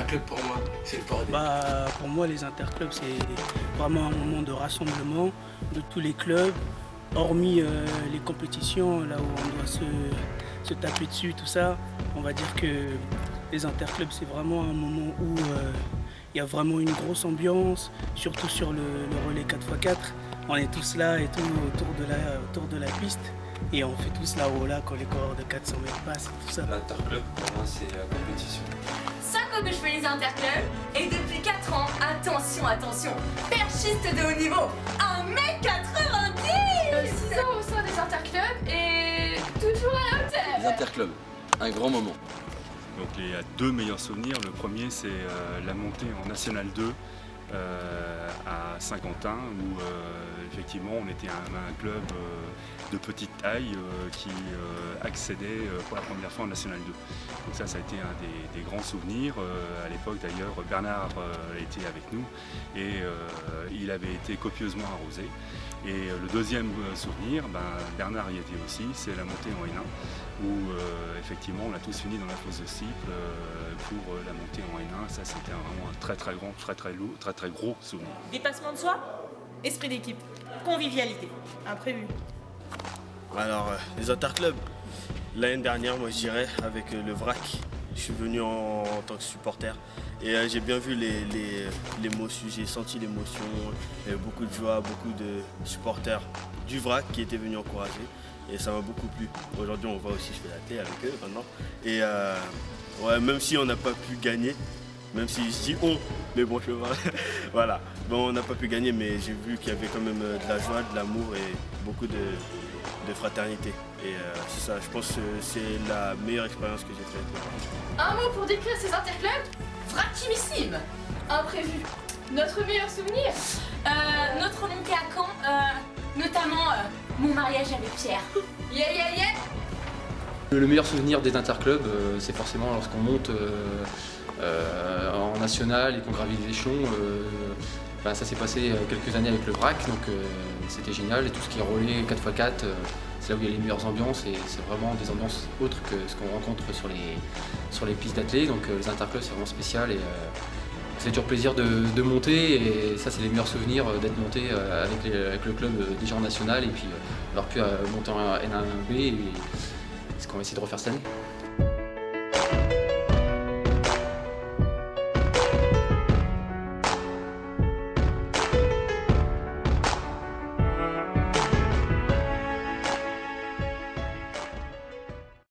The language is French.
interclubs pour moi, c'est le bordel. Pour moi, les interclubs, c'est vraiment un moment de rassemblement de tous les clubs, hormis les compétitions, là où on doit se taper dessus, tout ça. On va dire que les interclubs, c'est vraiment un moment où il y a vraiment une grosse ambiance, surtout sur le relais 4x4. On est tous là et tout autour de la piste. Et on fait tous là-haut, là, quand les coureurs de 400 mètres passent et tout ça. L'interclub, pour moi, c'est la compétition. 5 ans que je fais les interclubs et depuis 4 ans, attention, perchiste de haut niveau, 1m90. 6 ans au sein des interclubs et toujours à la hauteur. Les interclubs, un grand moment. Donc il y a deux meilleurs souvenirs. Le premier, c'est la montée en National 2 à Saint-Quentin, où effectivement on était un club de petite taille qui accédait pour la première fois en National 2. Donc ça a été un des grands souvenirs. À l'époque d'ailleurs, Bernard était avec nous et il avait été copieusement arrosé. Et le deuxième souvenir, Bernard y était aussi, c'est la montée en N1, où effectivement on a tous fini dans la fosse de Ciple pour la montée en N1. Ça c'était vraiment un très grand, très gros souvenir. Dépassement de soi, esprit d'équipe, convivialité, imprévu. Alors, les interclubs, l'année dernière, moi je dirais, avec le VRAC, je suis venu en tant que supporter et j'ai bien vu l'émotion, j'ai senti l'émotion, beaucoup de joie, beaucoup de supporters du VRAC qui étaient venus encourager et ça m'a beaucoup plu. Aujourd'hui, on va aussi, je fais la thé avec eux maintenant et ouais, même si on n'a pas pu gagner, même si je dis on, mais bon, je vois, voilà. Bon, on n'a pas pu gagner, mais j'ai vu qu'il y avait quand même de la joie, de l'amour et beaucoup de fraternité. Et c'est ça, je pense que c'est la meilleure expérience que j'ai faite. Un mot pour décrire ces interclubs, Fratimissime. imprévu. Notre meilleur souvenir, Notre montée à Caen, notamment mon mariage avec Pierre. Yeah. Le meilleur souvenir des interclubs, c'est forcément lorsqu'on monte en national et qu'on gravit les échelons. Ça s'est passé quelques années avec le VRAC, donc c'était génial. Et tout ce qui est relais 4x4, c'est là où il y a les meilleures ambiances et c'est vraiment des ambiances autres que ce qu'on rencontre sur les pistes d'athlée. Donc les interclubs, c'est vraiment spécial et c'est toujours plaisir de monter et ça c'est les meilleurs souvenirs d'être monté avec le club déjà en national et puis avoir pu monter en N1B et ce qu'on va essayer de refaire cette année.